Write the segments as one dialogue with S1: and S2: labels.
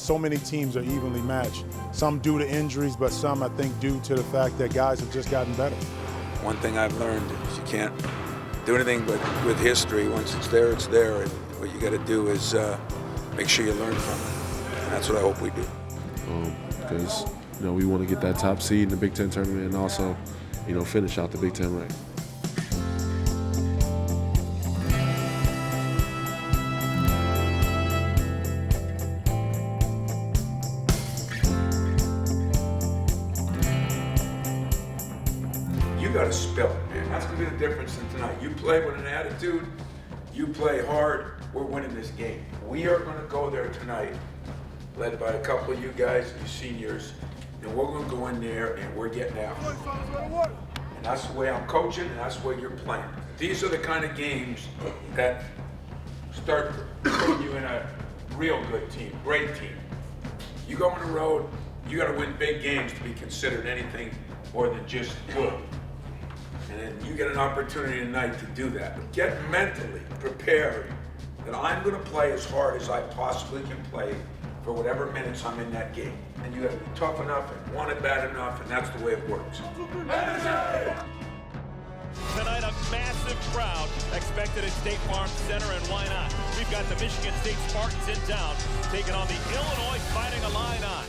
S1: so many teams are evenly matched. Some due to injuries, but some, I think, due to the fact that guys have just gotten better.
S2: One thing I've learned is you can't do anything but with history. Once it's there, it's there. And what you got to do is make sure you learn from it. And that's what I hope we do.
S3: Because, we want to get that top seed in the Big Ten tournament and also, finish out the Big Ten rank.
S2: You got to spell it, man. That's going to be the difference in tonight. You play with an attitude, you play hard, we're winning this game. We are going to go there tonight, led by a couple of you guys, you seniors, and we're going to go in there and we're getting out. And that's the way I'm coaching, and that's the way you're playing. These are the kind of games that start putting you in a real good team, great team. You go on the road, you got to win big games to be considered anything more than just good. And then you get an opportunity tonight to do that. But get mentally prepared that I'm going to play as hard as I possibly can play for whatever minutes I'm in that game. And you got to be tough enough and want it bad enough, and that's the way it works.
S4: Tonight, a massive crowd expected at State Farm Center, and why not? We've got the Michigan State Spartans in town taking on the Illinois Fighting Illini.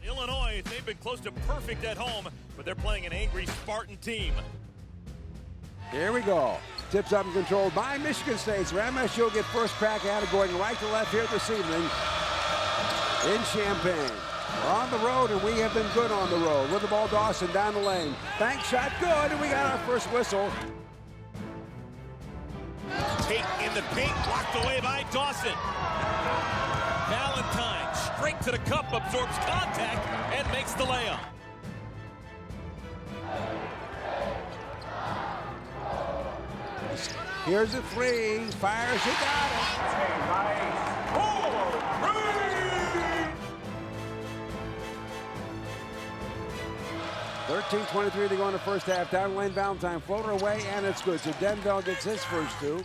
S4: Illinois, they've been close to perfect at home, but they're playing an angry Spartan team.
S5: Here we go. Tips up and controlled by Michigan State. So MSU will get first crack at it, going right to left here this evening in Champaign. We're on the road, and we have been good on the road. With the ball, Dawson down the lane. Bank shot good, and we got our first whistle.
S4: Tate in the paint, blocked away by Dawson. Valentine straight to the cup, absorbs contact, and makes the layup.
S5: Here's a three. Fires, he got it. 13:23 to go in the first half. Down lane, Valentine floater away, and it's good. So Denville gets his first two.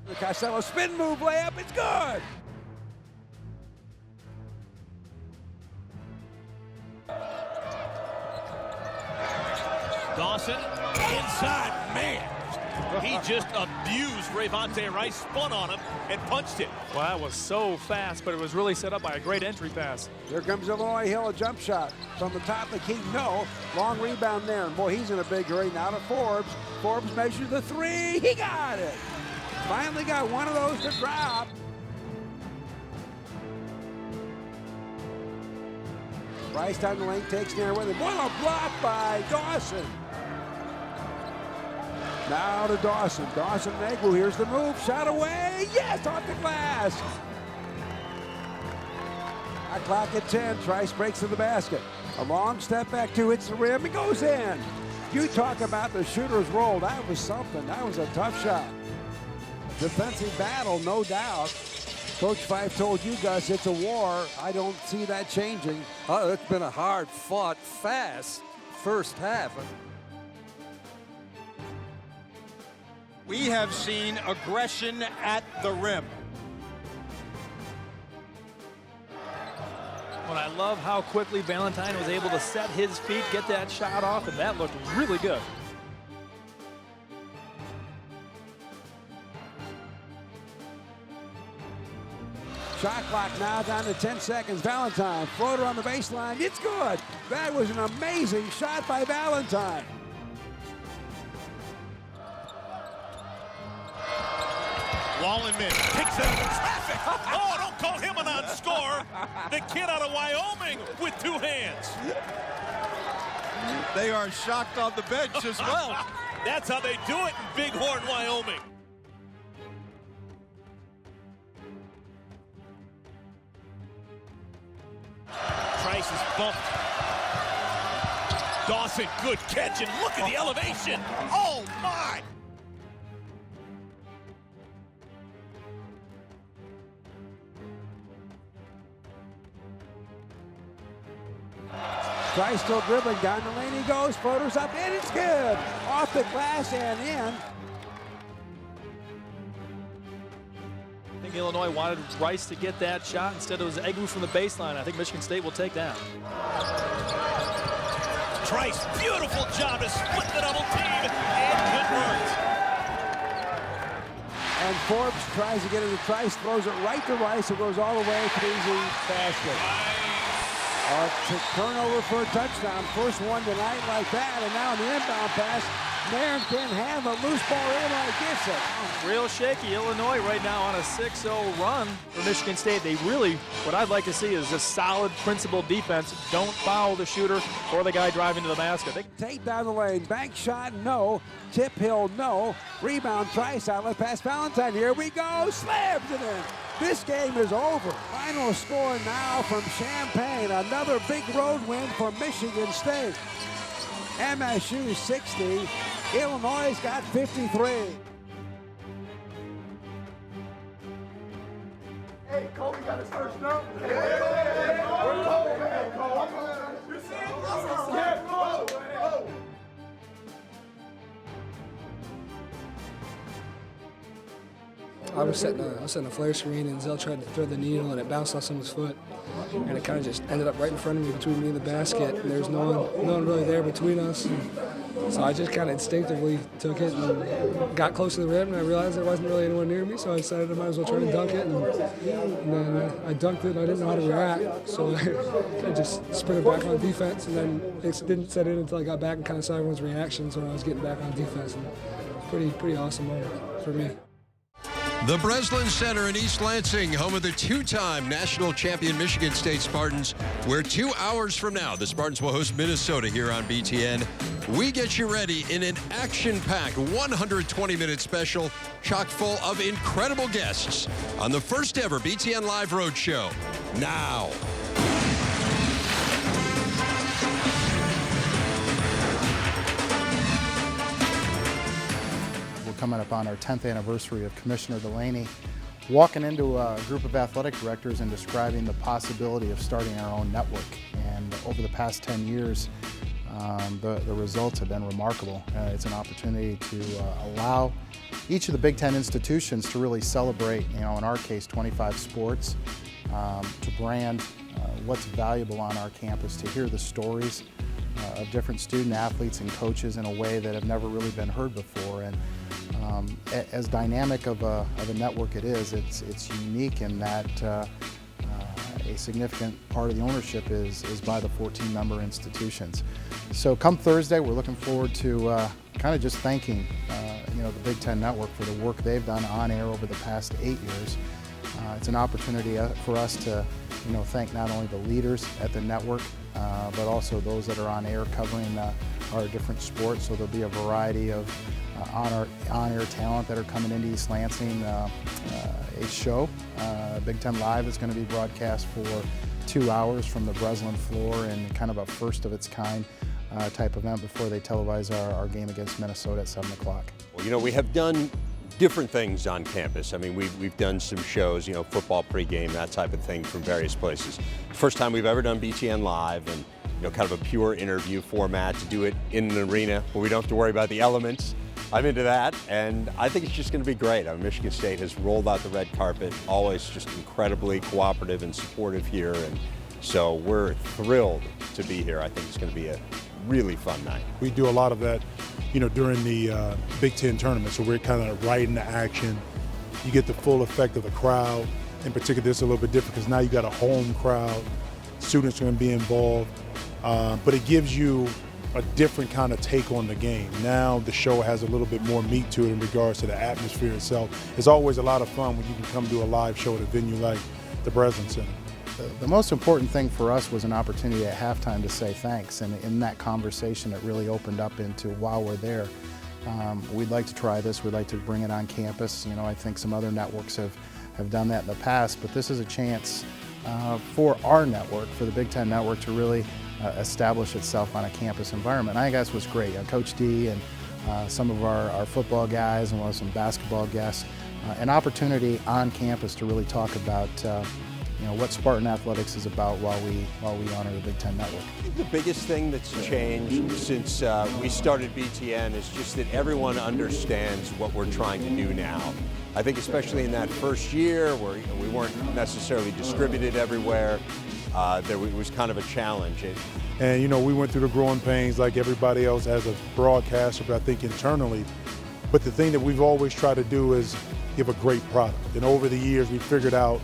S5: The Costello spin move layup, it's good.
S4: Dawson inside, man. He just abused Rayvonte Rice, spun on him, and punched it.
S6: Well, that was so fast, but it was really set up by a great entry pass.
S5: Here comes Illinois Hill, a jump shot from the top of the key. No, long rebound there. And boy, he's in a big hurry now to Forbes. Forbes measures the three. He got it. Finally got one of those to drop. Rice down the lane, takes near with him. What a block by Dawson. Now to Dawson. Dawson and Egwu. Here's the move. Shot away. Yes, off the glass. Clock at 10. Trice breaks to the basket. A long step back, two hits the rim. It goes in. You talk about the shooter's roll. That was something. That was a tough shot. Defensive battle, no doubt. Coach Fife told you guys it's a war. I don't see that changing.
S7: Oh, it's been a hard-fought, fast first half.
S8: We have seen aggression at the rim.
S6: Well, I love how quickly Valentine was able to set his feet, get that shot off, and that looked really good.
S5: Shot clock now down to 10 seconds. Valentine, floater on the baseline. It's good. That was an amazing shot by Valentine.
S4: Wallenman picks it up in traffic. Oh, don't call him a non-scorer. The kid out of Wyoming with two hands.
S8: They are shocked on the bench as well.
S4: That's how they do it in Bighorn, Wyoming. Trice is bumped. Dawson, good catch, and look at the elevation. Oh, my.
S5: Trice still dribbling down the lane. He goes, floaters up, and it's good. Off the glass and in.
S6: think Illinois wanted Rice to get that shot. Instead, it was Egu from the baseline. I think Michigan State will take that.
S4: Trice, beautiful job to split the double team and convert.
S5: And Forbes tries to get it to Trice, throws it right to Rice. It goes all the way to the easy basket. To turnover for a touchdown. First one tonight like that, and now the inbound pass. Marin can't have a loose ball. Illinois gets it.
S6: Real shaky. Illinois right now on a 6-0 run for Michigan State. They really, what I'd like to see is a solid principled defense. Don't foul the shooter or the guy driving to the basket.
S5: Take down the lane. Bank shot, no. Tip hill, no. Rebound, Trice, outlet pass, Valentine. Here we go. Slams it in. This game is over. Final score now from Champaign. Another big road win for Michigan State. MSU 60. Illinois got 53.
S9: Hey, Kobe got his first dunk. Hey, where's Kobe, man? You see it? Yeah, Kobe.
S10: I was setting a flare screen, and Zell tried to thread the needle, and it bounced off someone's foot, and it kind of just ended up right in front of me, between me and the basket. And there's no one really there between us. And so I just kind of instinctively took it and got close to the rim, and I realized there wasn't really anyone near me, so I decided I might as well try to dunk it. And then I dunked it, and I didn't know how to react, so I just sprinted back on defense, and then it didn't set in until I got back and kind of saw everyone's reactions when I was getting back on defense. And pretty awesome moment for me.
S8: The Breslin Center in East Lansing, home of the two-time national champion Michigan State Spartans, where 2 hours from now, the Spartans will host Minnesota here on BTN. We get you ready in an action-packed 120-minute special, chock full of incredible guests on the first ever BTN Live Road Show. Now.
S11: Coming up on our 10th anniversary of Commissioner Delaney, walking into a group of athletic directors and describing the possibility of starting our own network. And over the past 10 years, the results have been remarkable. It's an opportunity to allow each of the Big Ten institutions to really celebrate, in our case, 25 sports, to brand what's valuable on our campus, to hear the stories of different student athletes and coaches in a way that have never really been heard before. And as dynamic of a network it is, it's unique in that a significant part of the ownership is by the 14-member institutions. So come Thursday, we're looking forward to kind of just thanking the Big Ten Network for the work they've done on air over the past 8 years. It's an opportunity for us to thank not only the leaders at the network, but also those that are on air covering our different sports. So there'll be a variety of on-air talent that are coming into East Lansing. A show, Big Ten Live, is going to be broadcast for 2 hours from the Breslin floor, and kind of a first of its kind type event before they televise our game against Minnesota at 7 o'clock.
S12: Well, we have done different things on campus. I mean, we've done some shows, football pregame, that type of thing from various places. First time we've ever done BTN Live, and kind of a pure interview format, to do it in an arena where we don't have to worry about the elements. I'm into that, and I think it's just going to be great. Michigan State has rolled out the red carpet, always just incredibly cooperative and supportive here, and so we're thrilled to be here. I think it's going to be a really fun night.
S1: We do a lot of that, during the Big Ten tournament, so we're kind of right into action. You get the full effect of the crowd. In particular, this is a little bit different because now you got a home crowd. Students are going to be involved, but it gives you a different kind of take on the game. Now the show has a little bit more meat to it in regards to the atmosphere itself. It's always a lot of fun when you can come do a live show at a venue like the Breslin Center.
S11: The most important thing for us was an opportunity at halftime to say thanks, and in that conversation it really opened up into, while we're there, we'd like to try this, we'd like to bring it on campus. I think some other networks have done that in the past, but this is a chance for our network, for the Big Ten Network, to really establish itself on a campus environment. I think that's what's great. Coach D and some of our football guys, and we'll have some basketball guests, an opportunity on campus to really talk about what Spartan athletics is about while we honor the Big Ten Network.
S12: I think the biggest thing that's changed since we started BTN is just that everyone understands what we're trying to do now. I think especially in that first year where we weren't necessarily distributed everywhere, it was kind of a challenge.
S1: And we went through the growing pains like everybody else as a broadcaster, but I think internally. But the thing that we've always tried to do is give a great product. And over the years, we figured out,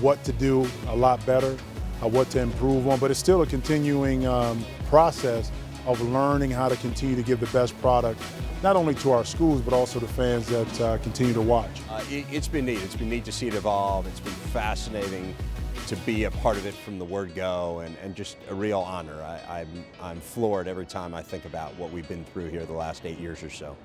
S1: what to do a lot better, what to improve on. But it's still a continuing process of learning how to continue to give the best product, not only to our schools, but also the fans that continue to watch.
S12: It's been neat. It's been neat to see it evolve. It's been fascinating to be a part of it from the word go, and just a real honor. I'm floored every time I think about what we've been through here the last 8 years or so.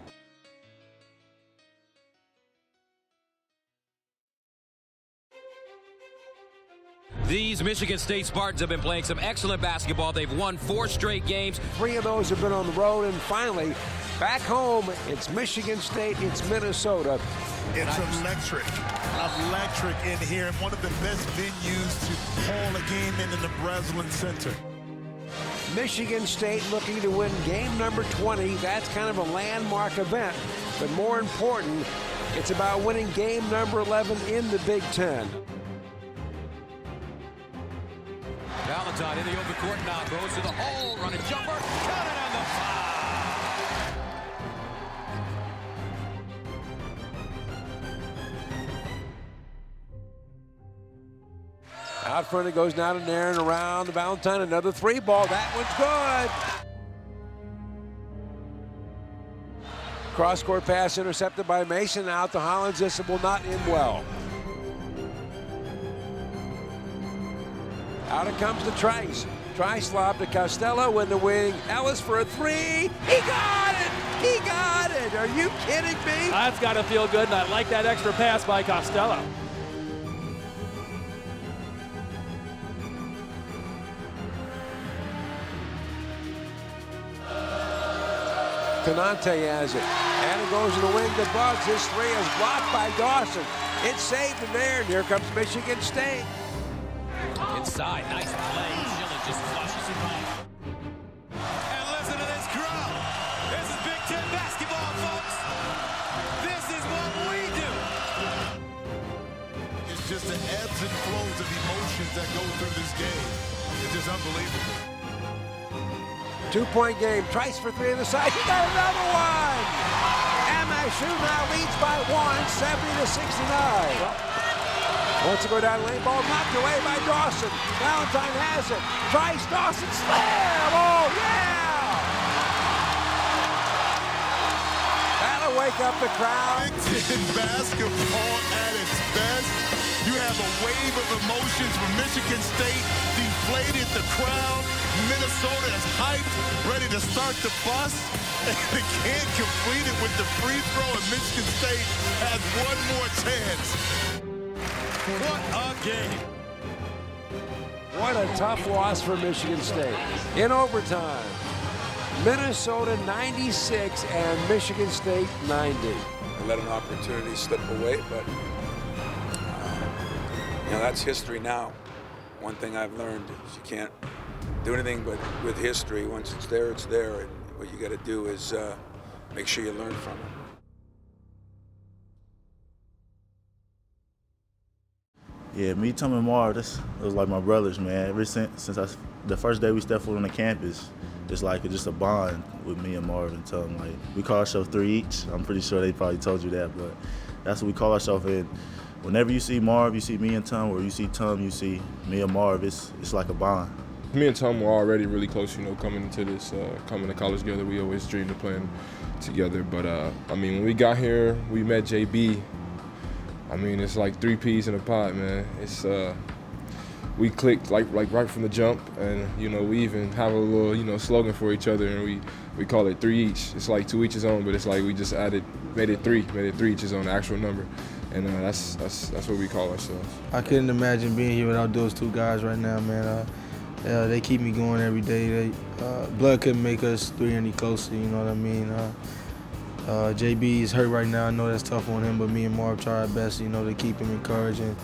S13: These Michigan State Spartans have been playing some excellent basketball. They've won 4 straight games.
S5: 3 of those have been on the road, and finally, back home, it's Michigan State, it's Minnesota.
S14: It's electric in here, and one of the best venues to call a game in the Breslin Center.
S5: Michigan State looking to win game number 20. That's kind of a landmark event, but more important, it's about winning game number 11 in the Big Ten.
S13: Valentine in the open court now, goes to the hole, running jumper, counted on the foul.
S5: Out front it goes now to Nairn, around the Valentine, another 3 ball, that one's good. Cross-court pass intercepted by Mason, out to Hollins, this will not end well. Out it comes to Trice. Trice lob to Costello in the wing. Ellis for a 3. He got it! He got it! Are you kidding me?
S6: That's got to feel good, and I like that extra pass by Costello.
S5: Canante has it. And it goes to the wing to Bugs. His 3 is blocked by Dawson. It's saved in there, and here comes Michigan State.
S13: Inside, nice play. Schilling just flushes it home.
S9: And listen to this crowd. This is Big Ten basketball, folks. This is what we do.
S14: It's just the ebbs and flows of emotions that go through this game. It's just unbelievable.
S5: 2-point game. Trice for 3 on the side. He got another one. MSU now leads by 1, 70-69. Wants to go down lane, ball knocked away by Dawson. Valentine has it. Trice, Dawson, slam! Oh, yeah! That'll wake up the crowd.
S14: Big Ten basketball at its best. You have a wave of emotions from Michigan State, deflated the crowd. Minnesota is hyped, ready to start the bus. And they can't complete it with the free throw, and Michigan State has one more chance.
S9: What a game.
S5: What a tough loss for Michigan State. In overtime, Minnesota 96 and Michigan State 90.
S2: I let an opportunity slip away, but that's history now. One thing I've learned is you can't do anything but with history. Once it's there, it's there. And what you got to do is make sure you learn from it.
S15: Yeah, me, Tom, and Marv, it was like my brothers, man. Ever since the first day we stepped foot on the campus, it's like just a bond with me and Marv and Tom. Like, we call ourselves 3 each. I'm pretty sure they probably told you that, but that's what we call ourselves. And whenever you see Marv, you see me and Tom, or you see Tom, you see me and Marv. It's like a bond.
S3: Me and Tom were already really close, coming into this, coming to college together. We always dreamed of playing together. But, when we got here, we met JB. It's like 3 peas in a pot, man. It's we clicked like right from the jump, and we even have a little slogan for each other, and we call it 3 each. It's like 2 each his own, but it's like we just made it 3 each his own, the actual number, and that's what we call ourselves.
S16: I couldn't imagine being here without those 2 guys right now, man. They keep me going every day. Blood couldn't make us 3 any closer, you know what I mean? JB is hurt right now. I know that's tough on him, but me and Marv try our best, to keep him encouraged. And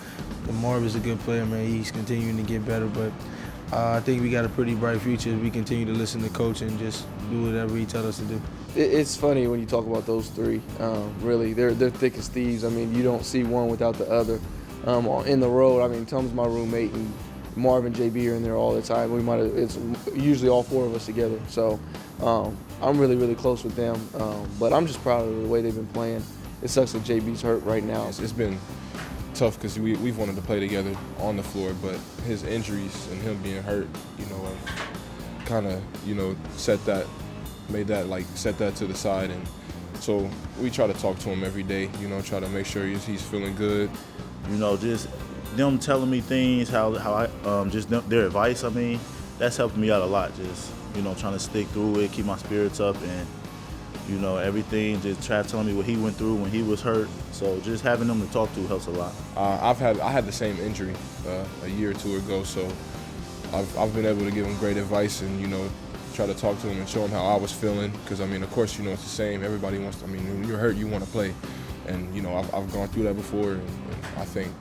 S16: Marv is a good player, man. He's continuing to get better, but I think we got a pretty bright future if we continue to listen to coach and just do whatever he tells us to do.
S17: It's funny when you talk about those three. Really, they're thick as thieves. I mean, you don't see one without the other. In the road, I mean, Tom's my roommate, and Marv and JB are in there all the time. It's usually all four of us together. So I'm really, really close with them. But I'm just proud of the way they've been playing. It sucks that JB's hurt right now.
S3: It's been tough because we've wanted to play together on the floor, but his injuries and him being hurt, have kind of, set that to the side. And so we try to talk to him every day, try to make sure he's feeling good.
S15: Just them telling me things, how I, just their advice, I mean, that's helping me out a lot. Just, trying to stick through it, keep my spirits up, and, everything, just Trav telling me what he went through when he was hurt. So just having them to talk to helps a lot.
S3: I had the same injury a year or two ago, so I've been able to give him great advice and, try to talk to him and show him how I was feeling. Because, I mean, of course, it's the same. Everybody wants to, when you're hurt, you want to play. And, I've gone through that before, and I think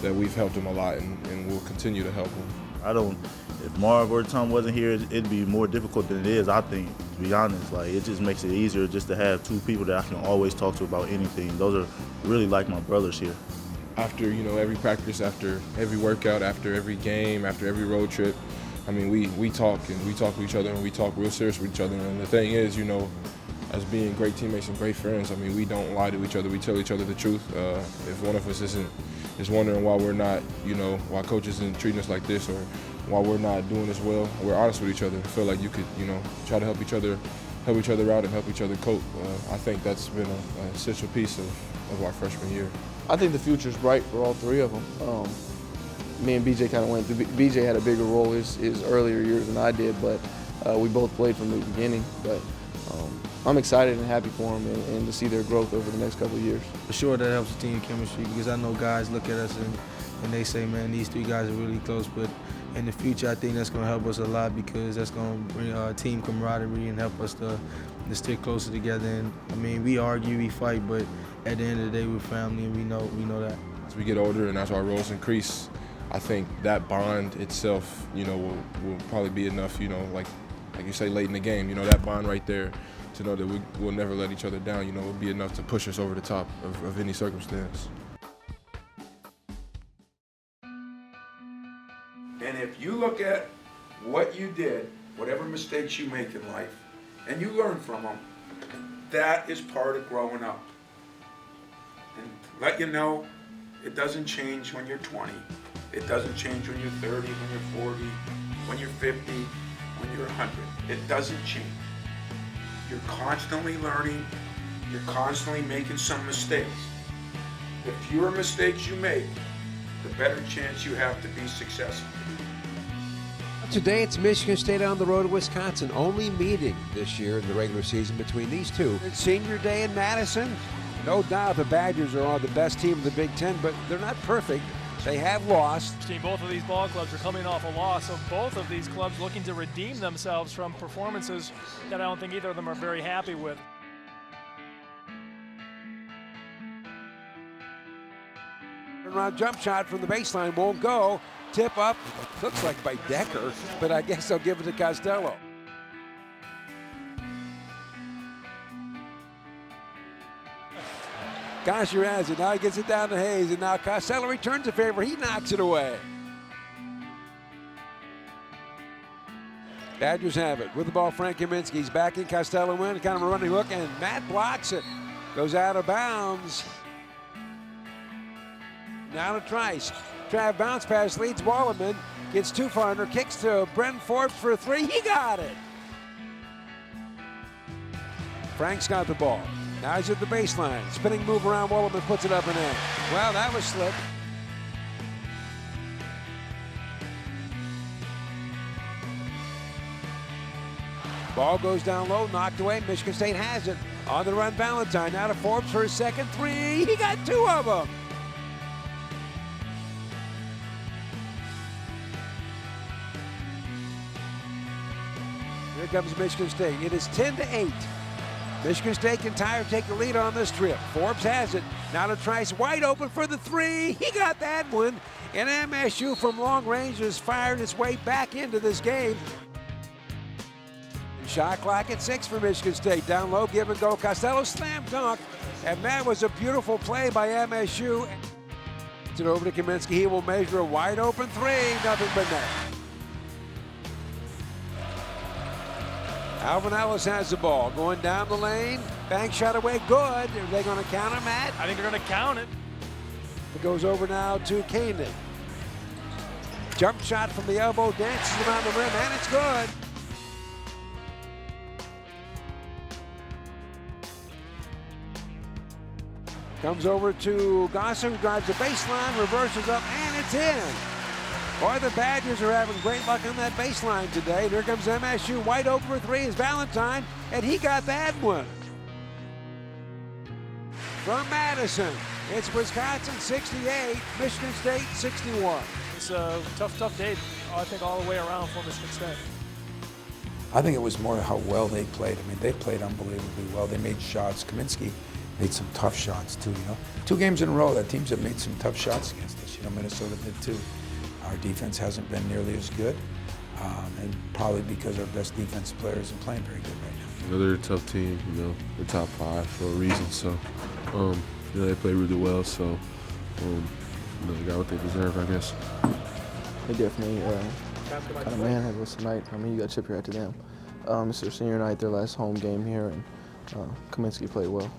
S3: that we've helped him a lot and we'll continue to help him.
S15: If Marv or Tom wasn't here, it'd be more difficult than it is, I think, to be honest. Like, it just makes it easier just to have two people that I can always talk to about anything. Those are really like my brothers here.
S3: After, every practice, after every workout, after every game, after every road trip, I mean, we talk with each other and we talk real serious with each other. And the thing is, as being great teammates and great friends, I mean, we don't lie to each other. We tell each other the truth. If one of us is wondering why we're not, why coach isn't treating us like this or why we're not doing this well, we're honest with each other. I feel like you could, try to help each other out and help each other cope. I think that's been an essential piece of our freshman year.
S17: I think the future's bright for all three of them. Me and BJ kind of went through. BJ had a bigger role his earlier years than I did, but we both played from the beginning. But I'm excited and happy for them and to see their growth over the next couple of years.
S16: For sure that helps the team chemistry because I know guys look at us and they say, man, these three guys are really close. But in the future, I think that's going to help us a lot because that's going to bring team camaraderie and help us to stick closer together. And I mean, we argue, we fight, but at the end of the day, we're family and we know that.
S3: As we get older and as our roles increase, I think that bond itself, will probably be enough, like you say, late in the game, that bond right there to know that we will never let each other down, will be enough to push us over the top of any circumstance.
S2: And if you look at what you did, whatever mistakes you make in life, and you learn from them, that is part of growing up. And let you know, it doesn't change when you're 20. It doesn't change when you're 30, when you're 40, when you're 50, when you're 100. It doesn't change. You're constantly learning. You're constantly making some mistakes. The fewer mistakes you make, the better chance you have to be successful.
S5: Today it's Michigan State on the road to Wisconsin. Only meeting this year in the regular season between these two. It's senior day in Madison. No doubt the Badgers are the best team of the Big Ten, but they're not perfect. They have lost.
S6: Both of these ball clubs are coming off a loss, so both of these clubs looking to redeem themselves from performances that I don't think either of them are very happy with.
S5: Turnaround jump shot from the baseline won't go. Tip up, looks like by Decker, but I guess they'll give it to Costello. Gosher has it, now he gets it down to Hayes, and now Costello returns the favor, he knocks it away. Badgers have it, with the ball Frank Kaminsky's backing Costello in, kind of a running hook, and Matt blocks it. Goes out of bounds. Now to Trice. Trav bounce pass leads Wallerman, gets too far under, kicks to Brent Forbes for three, he got it. Frank's got the ball. Now he's at the baseline. Spinning move around, Wallerman puts it up and in. Well, that was slick. Ball goes down low, knocked away. Michigan State has it. On the run, Valentine. Now to Forbes for his second three. He got two of them. Here comes Michigan State. It is 10-8. Michigan State can take the lead on this trip. Forbes has it. Now to Trice, wide open for the three. He got that one. And MSU from long range has fired its way back into this game. Shot clock at 6 for Michigan State. Down low, give and go. Costello slam dunk. And that was a beautiful play by MSU. It's it over to Kaminsky. He will measure a wide open 3. Nothing but net. Alvin Ellis has the ball. Going down the lane. Bank shot away. Good. Are they going to count him, Matt?
S6: I think they're going to count it.
S5: It goes over now to Koenig. Jump shot from the elbow. Dances around the rim. And it's good. Comes over to Gosser, who drives the baseline, reverses up, and it's in. Boy, the Badgers are having great luck on that baseline today. Here comes MSU, wide open for 3 is Valentine, and he got that one. From Madison, it's Wisconsin 68, Michigan State 61.
S6: It's a tough day, I think, all the way around for Michigan State.
S2: I think it was more how well they played. I mean, they played unbelievably well. They made shots. Kaminsky made some tough shots too, 2 games in a row that teams have made some tough shots against us. Minnesota did too. Our defense hasn't been nearly as good, and probably because our best defensive player isn't playing very good right now.
S3: They're a tough team, they're top 5 for a reason, so, they play really well, so, they got what they deserve, I guess.
S17: They definitely kind of manhandled us tonight. I mean, you got to chip your hat to them. It's their senior night, their last home game here, and Kaminsky played well.